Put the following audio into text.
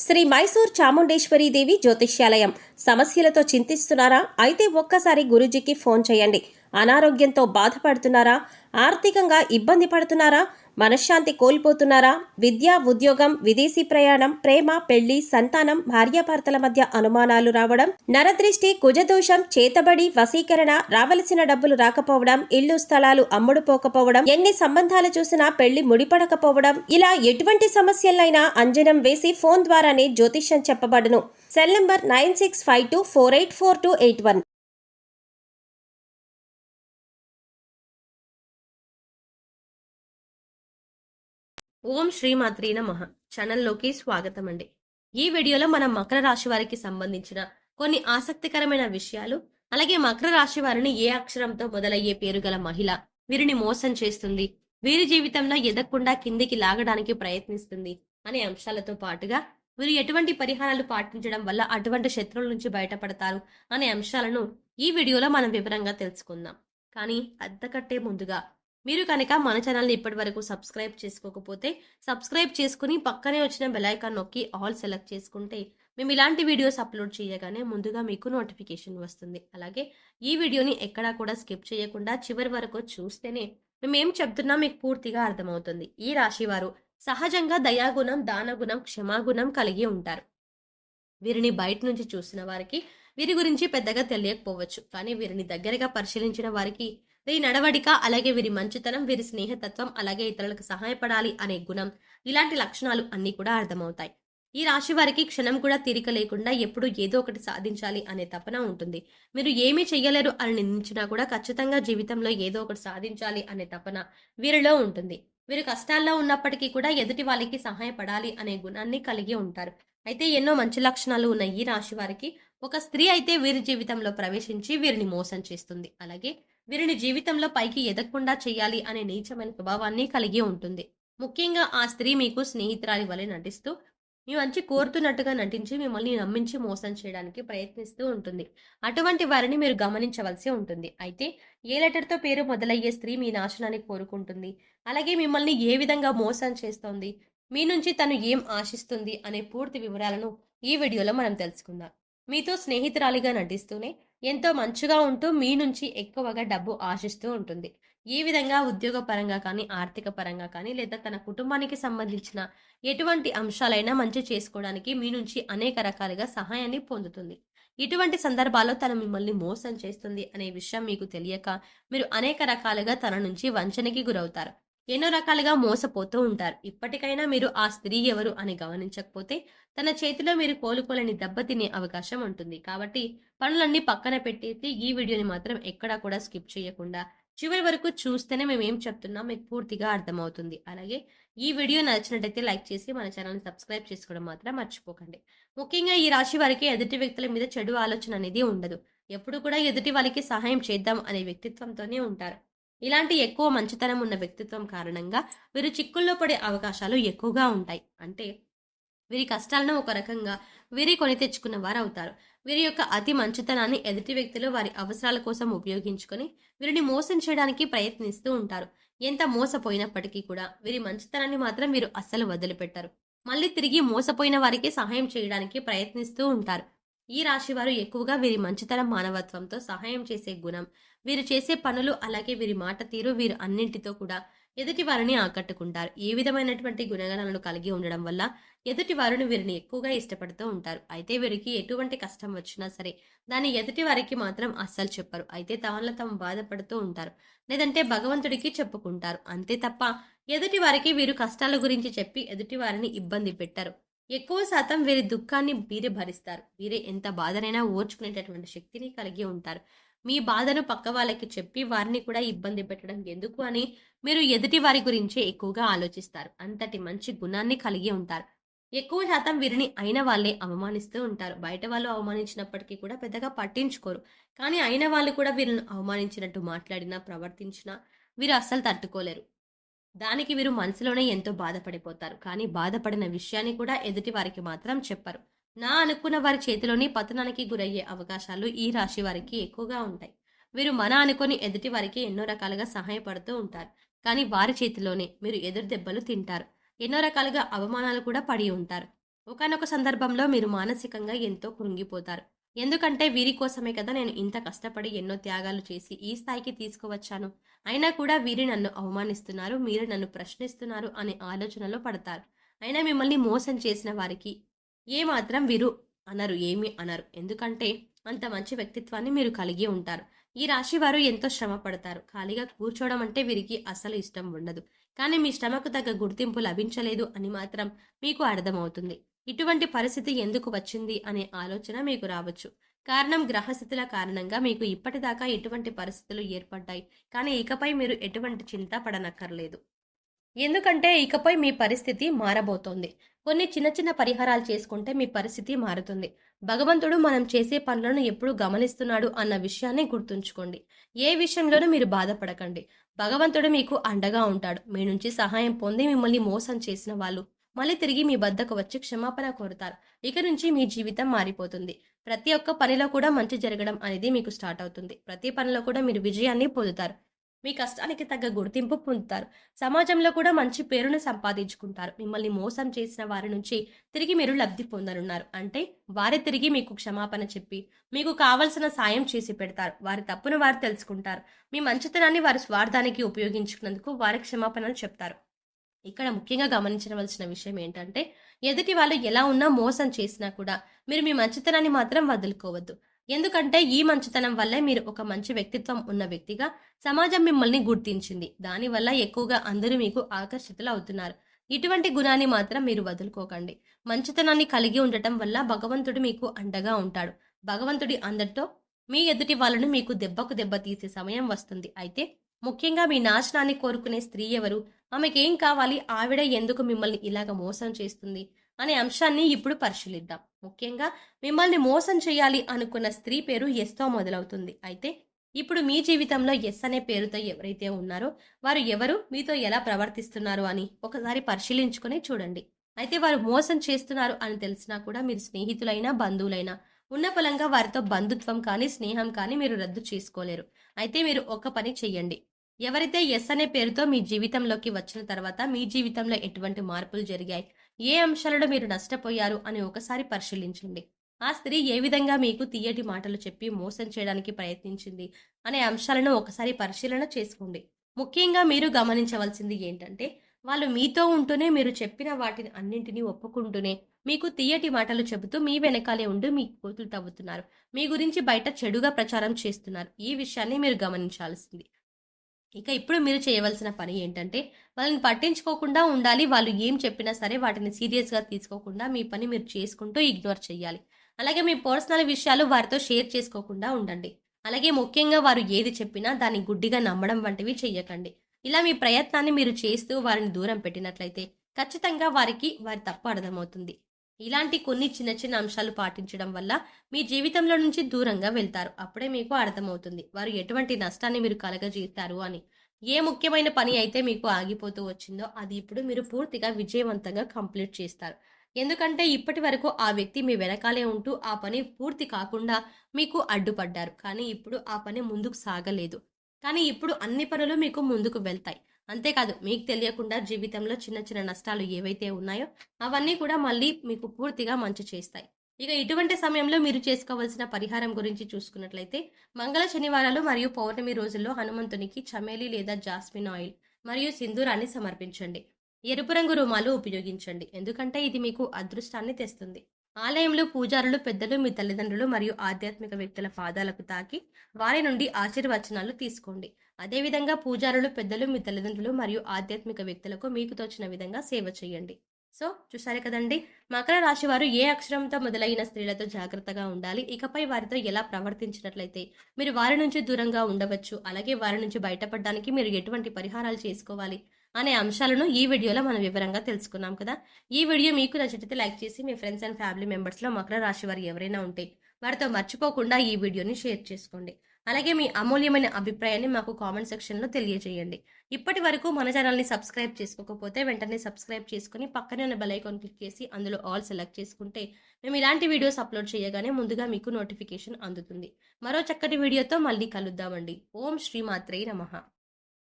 శ్రీ మైసూర్ చాముండేశ్వరి దేవి జ్యోతిష్యాలయం. సమస్యలతో చింతిస్తున్నారా? అయితే ఒక్కసారి గురూజీకి ఫోన్ చేయండి. అనారోగ్యంతో బాధపడుతున్నారా? ఆర్థికంగా ఇబ్బంది పడుతున్నారా? మనశ్శాంతి కోల్పోతున్నారా? విద్య, ఉద్యోగం, విదేశీ ప్రయాణం, ప్రేమ, పెళ్లి, సంతానం, భార్యాభర్తల మధ్య అనుమానాలు రావడం, నరదృష్టి, కుజదోషం, చేతబడి, వశీకరణ, రావలసిన డబ్బులు రాకపోవడం, ఇల్లు స్థలాలు అమ్ముడుపోకపోవడం, ఎన్ని సంబంధాలు చూసినా పెళ్లి ముడిపడకపోవడం, ఇలా ఎటువంటి సమస్యలైనా అంజనం వేసి ఫోన్ ద్వారానే జ్యోతిష్యం చెప్పబడును. Cell number 9652484281. ఓం శ్రీమాత్రీ నమః. ఛానల్లోకి స్వాగతం అండి. ఈ వీడియోలో మనం మకర రాశి వారికి సంబంధించిన కొన్ని ఆసక్తికరమైన విషయాలు, అలాగే మకర రాశి వారిని ఏ అక్షరంతో మొదలయ్యే పేరు గల మహిళ వీరిని మోసం చేస్తుంది, వీరి జీవితంలో ఎదగకుండా కిందికి లాగడానికి ప్రయత్నిస్తుంది అనే అంశాలతో పాటుగా వీరు ఎటువంటి పరిహారాలు పాటించడం వల్ల అటువంటి శత్రువుల నుంచి బయటపడతారు అనే అంశాలను ఈ వీడియోలో మనం వివరంగా తెలుసుకుందాం. కానీ అంతకంటే ముందుగా మీరు కనుక మన ఛానల్ని ఇప్పటి వరకు సబ్స్క్రైబ్ చేసుకోకపోతే సబ్స్క్రైబ్ చేసుకుని పక్కనే వచ్చిన బెల్ ఐకాన్ నొక్కి ఆల్ సెలెక్ట్ చేసుకుంటే మేము ఇలాంటి వీడియోస్ అప్లోడ్ చేయగానే ముందుగా మీకు నోటిఫికేషన్ వస్తుంది. అలాగే ఈ వీడియోని ఎక్కడా కూడా స్కిప్ చేయకుండా చివరి వరకు చూస్తేనే మేము ఏం చెప్తున్నా మీకు పూర్తిగా అర్థమవుతుంది. ఈ రాశి వారు సహజంగా దయాగుణం, దానగుణం, క్షమాగుణం కలిగి ఉంటారు. వీరిని బయట నుంచి చూసిన వారికి వీరి గురించి పెద్దగా తెలియకపోవచ్చు, కానీ వీరిని దగ్గరగా పరిశీలించిన వారికి వీరి నడవడిక, అలాగే వీరి మంచితనం, వీరి స్నేహతత్వం, అలాగే ఇతరులకు సహాయపడాలి అనే గుణం, ఇలాంటి లక్షణాలు అన్నీ కూడా అర్థమవుతాయి. ఈ రాశి వారికి క్షణం కూడా తీరిక లేకుండా ఎప్పుడూ ఏదో ఒకటి సాధించాలి అనే తపన ఉంటుంది. మీరు ఏమీ చెయ్యలేరు అని నిందించినా కూడా ఖచ్చితంగా జీవితంలో ఏదో ఒకటి సాధించాలి అనే తపన వీరిలో ఉంటుంది. వీరు కష్టాల్లో ఉన్నప్పటికీ కూడా ఎదుటి వాళ్ళకి సహాయపడాలి అనే గుణాన్ని కలిగి ఉంటారు. అయితే ఎన్నో మంచి లక్షణాలు ఉన్న ఈ రాశి వారికి ఒక స్త్రీ అయితే వీరి జీవితంలో ప్రవేశించి వీరిని మోసం చేస్తుంది. అలాగే వీరిని జీవితంలో పైకి ఎదగకుండా చేయాలి అనే నీచమైన స్వభావాన్ని కలిగి ఉంటుంది. ముఖ్యంగా ఆ స్త్రీ మీకు స్నేహితురాలి వలె నటిస్తూ మీ మంచి కోరుతున్నట్టుగా నటించి మిమ్మల్ని నమ్మించి మోసం చేయడానికి ప్రయత్నిస్తూ ఉంటుంది. అటువంటి వారిని మీరు గమనించవలసి ఉంటుంది. అయితే ఏ లెటర్తో పేరు మొదలయ్యే స్త్రీ మీ నాశనాన్ని కోరుకుంటుంది, అలాగే మిమ్మల్ని ఏ విధంగా మోసం చేస్తోంది, మీ నుంచి తను ఏం ఆశిస్తుంది అనే పూర్తి వివరాలను ఈ వీడియోలో మనం తెలుసుకుందాం. మీతో స్నేహితురాలిగా నటిస్తూనే ఎంతో మంచిగా ఉంటూ మీ నుంచి ఎక్కువగా డబ్బు ఆశిస్తూ ఉంటుంది. ఈ విధంగా ఉద్యోగ పరంగా కానీ, ఆర్థిక పరంగా కానీ, లేదా తన కుటుంబానికి సంబంధించిన ఎటువంటి అంశాలైనా మంచి చేసుకోవడానికి మీ నుంచి అనేక రకాలుగా సహాయాన్ని పొందుతుంది. ఇటువంటి సందర్భాల్లో తను మిమ్మల్ని మోసం చేస్తుంది అనే విషయం మీకు తెలియక మీరు అనేక రకాలుగా తన నుంచి వంచనకి గురవుతారు. ఎన్నో రకాలుగా మోసపోతూ ఉంటారు. ఇప్పటికైనా మీరు ఆ స్త్రీ ఎవరు అని గమనించకపోతే తన చేతిలో మీరు కోలుకోలేని దెబ్బతినే అవకాశం ఉంటుంది. కాబట్టి పనులన్నీ పక్కన పెట్టేసి ఈ వీడియోని మాత్రం ఎక్కడా కూడా స్కిప్ చేయకుండా చివరి వరకు చూస్తేనే మేము ఏం చెప్తున్నాం మీకు పూర్తిగా అర్థమవుతుంది. అలాగే ఈ వీడియో నచ్చినట్టయితే లైక్ చేసి మన ఛానల్ని సబ్స్క్రైబ్ చేసుకోవడం మాత్రం మర్చిపోకండి. ముఖ్యంగా ఈ రాశి వారికి ఎదుటి వ్యక్తుల మీద చెడు ఆలోచన అనేది ఉండదు. ఎప్పుడు కూడా ఎదుటి వాళ్ళకి సహాయం చేద్దాం అనే వ్యక్తిత్వంతోనే ఉంటారు. ఇలాంటి ఎక్కువ మంచితనం ఉన్న వ్యక్తిత్వం కారణంగా వీరు చిక్కుల్లో పడే అవకాశాలు ఎక్కువగా ఉంటాయి. అంటే వీరి కష్టాలను ఒక రకంగా వీరి కొని తెచ్చుకున్న వారు అవుతారు. వీరి యొక్క అతి మంచితనాన్ని ఎదుటి వ్యక్తులు వారి అవసరాల కోసం ఉపయోగించుకొని వీరిని మోసం చేయడానికి ప్రయత్నిస్తూ ఉంటారు. ఎంత మోసపోయినప్పటికీ కూడా వీరి మంచితనాన్ని మాత్రం వీరు అస్సలు వదిలిపెట్టారు. మళ్ళీ తిరిగి మోసపోయిన వారికి సహాయం చేయడానికి ప్రయత్నిస్తూ ఉంటారు. ఈ రాశి వారు ఎక్కువగా వీరి మంచితనం, మానవత్వంతో సహాయం చేసే గుణం, వీరు చేసే పనులు, అలాగే వీరి మాట తీరు, వీరు అన్నింటితో కూడా ఎదుటి వారిని ఆకట్టుకుంటారు. ఏ విధమైనటువంటి గుణగణాలను కలిగి ఉండడం వల్ల ఎదుటి వారిని వీరిని ఎక్కువగా ఇష్టపడుతూ ఉంటారు. అయితే వీరికి ఎటువంటి కష్టం వచ్చినా సరే దాన్ని ఎదుటి వారికి మాత్రం అస్సలు చెప్పరు. అయితే తమలో తాము బాధపడుతూ ఉంటారు, లేదంటే భగవంతుడికి చెప్పుకుంటారు. అంతే తప్ప ఎదుటి వారికి వీరు కష్టాల గురించి చెప్పి ఎదుటి వారిని ఇబ్బంది పెట్టరు. ఎక్కువ శాతం వీరి దుఃఖాన్ని వీరే భరిస్తారు. వీరే ఎంత బాధనైనా ఓర్చుకునేటటువంటి శక్తిని కలిగి ఉంటారు. మీ బాధను పక్క వాళ్ళకి చెప్పి వారిని కూడా ఇబ్బంది పెట్టడం ఎందుకు అని మీరు ఎదుటి వారి గురించే ఎక్కువగా ఆలోచిస్తారు. అంతటి మంచి గుణాన్ని కలిగి ఉంటారు. ఎక్కువ శాతం వీరిని అయిన వాళ్ళే అవమానిస్తూ ఉంటారు. బయట వాళ్ళు అవమానించినప్పటికీ కూడా పెద్దగా పట్టించుకోరు. కానీ అయిన వాళ్ళు కూడా వీరిని అవమానించినట్టు మాట్లాడినా, ప్రవర్తించినా వీరు అస్సలు తట్టుకోలేరు. దానికి వీరు మనసులోనే ఎంతో బాధపడిపోతారు. కానీ బాధపడిన విషయాన్ని కూడా ఎదుటి వారికి మాత్రం చెప్పరు. నా అనుకున్న వారి చేతిలోని పతనానికి గురయ్యే అవకాశాలు ఈ రాశి వారికి ఎక్కువగా ఉంటాయి. వీరు మన అనుకొని ఎదుటి వారికి ఎన్నో రకాలుగా సహాయపడుతూ ఉంటారు. కానీ వారి చేతిలోనే మీరు ఎదురు దెబ్బలు తింటారు. ఎన్నో రకాలుగా అవమానాలు కూడా పడి ఉంటారు. ఒకానొక సందర్భంలో మీరు మానసికంగా ఎంతో కృంగిపోతారు. ఎందుకంటే వీరి కోసమే కదా నేను ఇంత కష్టపడి ఎన్నో త్యాగాలు చేసి ఈ స్థాయికి తీసుకువచ్చాను. అయినా కూడా వీరు నన్ను అవమానిస్తున్నారు, మీరు నన్ను ప్రశ్నిస్తున్నారు అనే ఆలోచనలో పడతారు. అయినా మిమ్మల్ని మోసం చేసిన వారికి ఏమాత్రం వీరు అనరు, ఏమీ అనరు. ఎందుకంటే అంత మంచి వ్యక్తిత్వాన్ని మీరు కలిగి ఉంటారు. ఈ రాశి వారు ఎంతో శ్రమ పడతారు. ఖాళీగా కూర్చోవడం అంటే వీరికి అసలు ఇష్టం ఉండదు. కానీ మీ శ్రమకు తగ్గ గుర్తింపు లభించలేదు అని మాత్రం మీకు అర్థమవుతుంది. ఇటువంటి పరిస్థితి ఎందుకు వచ్చింది అనే ఆలోచన మీకు రావచ్చు. కారణం గ్రహస్థితుల కారణంగా మీకు ఇప్పటిదాకా ఎటువంటి పరిస్థితులు ఏర్పడ్డాయి. కానీ ఇకపై మీరు ఎటువంటి చింత పడనక్కర్లేదు. ఎందుకంటే ఇకపై మీ పరిస్థితి మారబోతోంది. కొన్ని చిన్న చిన్న పరిహారాలు చేసుకుంటే మీ పరిస్థితి మారుతుంది. భగవంతుడు మనం చేసే పనులను ఎప్పుడూ గమనిస్తున్నాడు అన్న విషయాన్ని గుర్తుంచుకోండి. ఏ విషయంలోనూ మీరు బాధపడకండి. భగవంతుడు మీకు అండగా ఉంటాడు. మీ నుంచి సహాయం పొంది మిమ్మల్ని మోసం చేసిన వాళ్ళు మళ్ళీ తిరిగి మీ వద్దకు వచ్చి క్షమాపణ కోరుతారు. ఇక నుంచి మీ జీవితం మారిపోతుంది. ప్రతి ఒక్క పనిలో కూడా మంచి జరగడం అనేది మీకు స్టార్ట్ అవుతుంది. ప్రతి పనిలో కూడా మీరు విజయాన్ని పొందుతారు. మీ కష్టానికి తగ్గ గుర్తింపు పొందుతారు. సమాజంలో కూడా మంచి పేరును సంపాదించుకుంటారు. మిమ్మల్ని మోసం చేసిన వారి నుంచి తిరిగి మీరు లబ్ధి పొందనున్నారు. అంటే వారే తిరిగి మీకు క్షమాపణ చెప్పి మీకు కావలసిన సాయం చేసి పెడతారు. వారి తప్పును వారు తెలుసుకుంటారు. మీ మంచితనాన్ని వారి స్వార్థానికి ఉపయోగించుకున్నందుకు వారి క్షమాపణలు చెప్తారు. ఇక్కడ ముఖ్యంగా గమనించవలసిన విషయం ఏంటంటే ఎదుటి వాళ్ళు ఎలా ఉన్నా మోసం చేసినా కూడా మీరు మీ మంచితనాన్ని మాత్రం వదులుకోవద్దు. ఎందుకంటే ఈ మంచితనం వల్లే మీరు ఒక మంచి వ్యక్తిత్వం ఉన్న వ్యక్తిగా సమాజం మిమ్మల్ని గుర్తించింది. దానివల్ల ఎక్కువగా అందరూ మీకు ఆకర్షితులు అవుతున్నారు. ఇటువంటి గుణాన్ని మాత్రం మీరు వదులుకోకండి. మంచితనాన్ని కలిగి ఉండటం వల్ల భగవంతుడు మీకు అండగా ఉంటాడు. భగవంతుడి అందరితో మీ ఎదుటి వాళ్ళను మీకు దెబ్బకు దెబ్బ తీసే సమయం వస్తుంది. అయితే ముఖ్యంగా మీ నాశనాన్ని కోరుకునే స్త్రీ ఎవరు, ఆమెకేం కావాలి, ఆవిడ ఎందుకు మిమ్మల్ని ఇలాగ మోసం చేస్తుంది అనే అంశాన్ని ఇప్పుడు పరిశీలిద్దాం. ముఖ్యంగా మిమ్మల్ని మోసం చేయాలి అనుకున్న స్త్రీ పేరు ఎస్తో మొదలవుతుంది. అయితే ఇప్పుడు మీ జీవితంలో ఎస్ అనే పేరుతో ఎవరైతే ఉన్నారో వారు ఎవరు, మీతో ఎలా ప్రవర్తిస్తున్నారు అని ఒకసారి పరిశీలించుకుని చూడండి. అయితే వారు మోసం చేస్తున్నారు అని తెలిసినా కూడా మీరు స్నేహితులైనా బంధువులైనా ఉన్న ఫలంగా వారితో బంధుత్వం కానీ స్నేహం కానీ మీరు రద్దు చేసుకోలేరు. అయితే మీరు ఒక పని చెయ్యండి. ఎవరైతే ఎస్ అనే పేరుతో మీ జీవితంలోకి వచ్చిన తర్వాత మీ జీవితంలో ఎటువంటి మార్పులు జరిగాయి, ఏ అంశాలలో మీరు నష్టపోయారు అని ఒకసారి పరిశీలించండి. ఆ స్త్రీ ఏ విధంగా మీకు తీయటి మాటలు చెప్పి మోసం చేయడానికి ప్రయత్నించింది అనే అంశాలను ఒకసారి పరిశీలన చేసుకోండి. ముఖ్యంగా మీరు గమనించవలసింది ఏంటంటే వాళ్ళు మీతో ఉంటూనే మీరు చెప్పిన వాటిని అన్నింటినీ ఒప్పుకుంటూనే మీకు తీయటి మాటలు చెబుతూ మీ వెనకాలే ఉండి మీ కోతులు తవ్వుతున్నారు. మీ గురించి బయట చెడుగా ప్రచారం చేస్తున్నారు. ఈ విషయాన్ని మీరు గమనించాల్సింది. ఇక ఇప్పుడు మీరు చేయవలసిన పని ఏంటంటే వాళ్ళని పట్టించుకోకుండా ఉండాలి. వాళ్ళు ఏం చెప్పినా సరే వాటిని సీరియస్గా తీసుకోకుండా మీ పని మీరు చేసుకుంటూ ఇగ్నోర్ చేయాలి. అలాగే మీ పర్సనల్ విషయాలు వారితో షేర్ చేసుకోకుండా ఉండండి. అలాగే ముఖ్యంగా వారు ఏది చెప్పినా దాన్ని గుడ్డిగా నమ్మడం వంటివి చెయ్యకండి. ఇలా మీ ప్రయత్నాన్ని మీరు చేస్తూ వారిని దూరం పెట్టినట్లయితే ఖచ్చితంగా వారికి వారి తప్పు అర్థమవుతుంది. ఇలాంటి కొన్ని చిన్న చిన్న అంశాలు పాటించడం వల్ల మీ జీవితంలో నుంచి దూరంగా వెళ్తారు. అప్పుడే మీకు అర్థమవుతుంది వారు ఎటువంటి నష్టాన్ని మీరు కలగజేస్తారు అని. ఏ ముఖ్యమైన పని అయితే మీకు ఆగిపోతూ వచ్చిందో అది ఇప్పుడు మీరు పూర్తిగా విజయవంతంగా కంప్లీట్ చేస్తారు. ఎందుకంటే ఇప్పటి వరకు ఆ వ్యక్తి మీ వెనకాలే ఉంటూ ఆ పని పూర్తి కాకుండా మీకు అడ్డుపడ్డారు. కానీ ఇప్పుడు ఆ పని ముందుకు సాగలేదు. కానీ ఇప్పుడు అన్ని పనులు మీకు ముందుకు వెళ్తాయి. అంతేకాదు మీకు తెలియకుండా జీవితంలో చిన్న చిన్న నష్టాలు ఏవైతే ఉన్నాయో అవన్నీ కూడా మళ్ళీ మీకు పూర్తిగా మంచి చేస్తాయి. ఇక ఇటువంటి సమయంలో మీరు చేసుకోవాల్సిన పరిహారం గురించి చూసుకున్నట్లయితే మంగళ శనివారాలు మరియు పౌర్ణమి రోజుల్లో హనుమంతునికి చమేలి లేదా జాస్మిన్ ఆయిల్ మరియు సింధూరాన్ని సమర్పించండి. ఎరుపు రంగు రుమాలు ఉపయోగించండి. ఎందుకంటే ఇది మీకు అదృష్టాన్ని తెస్తుంది. ఆలయంలో పూజారులు పెద్దలు మీ తల్లిదండ్రులు మరియు ఆధ్యాత్మిక వ్యక్తుల పాదాలకు తాకి వారి నుండి ఆశీర్వచనాలు తీసుకోండి. అదేవిధంగా పూజారులు పెద్దలు మీ తల్లిదండ్రులు మరియు ఆధ్యాత్మిక వ్యక్తులకు మీకు తోచిన విధంగా సేవ చేయండి. సో చూసారు కదండి, మకర రాశి వారు ఏ అక్షరంతో మొదలైన స్త్రీలతో జాగ్రత్తగా ఉండాలి, ఇకపై వారితో ఎలా ప్రవర్తించినట్లయితే మీరు వారి నుంచి దూరంగా ఉండవచ్చు, అలాగే వారి నుంచి బయటపడడానికి మీరు ఎటువంటి పరిహారాలు చేసుకోవాలి అనే అంశాలను ఈ వీడియోలో మనం వివరంగా తెలుసుకున్నాం కదా. ఈ వీడియో మీకు నచ్చితే లైక్ చేసి మీ ఫ్రెండ్స్ అండ్ ఫ్యామిలీ మెంబర్స్లో మకర రాశి వారు ఎవరైనా ఉంటే వారితో మర్చిపోకుండా ఈ వీడియోని షేర్ చేసుకోండి. అలాగే మీ అమూల్యమైన అభిప్రాయాన్ని మాకు కామెంట్ సెక్షన్లో తెలియజేయండి. ఇప్పటి వరకు మన ఛానల్ని సబ్స్క్రైబ్ చేసుకోకపోతే వెంటనే సబ్స్క్రైబ్ చేసుకుని పక్కనే ఉన్న బెల్ ఐకాన్ క్లిక్ చేసి అందులో ఆల్ సెలెక్ట్ చేసుకుంటే మేము ఇలాంటి వీడియోస్ అప్లోడ్ చేయగానే ముందుగా మీకు నోటిఫికేషన్ అందుతుంది. మరో చక్కటి వీడియోతో మళ్ళీ కలుద్దామండి. ఓం శ్రీమాత్రే నమః.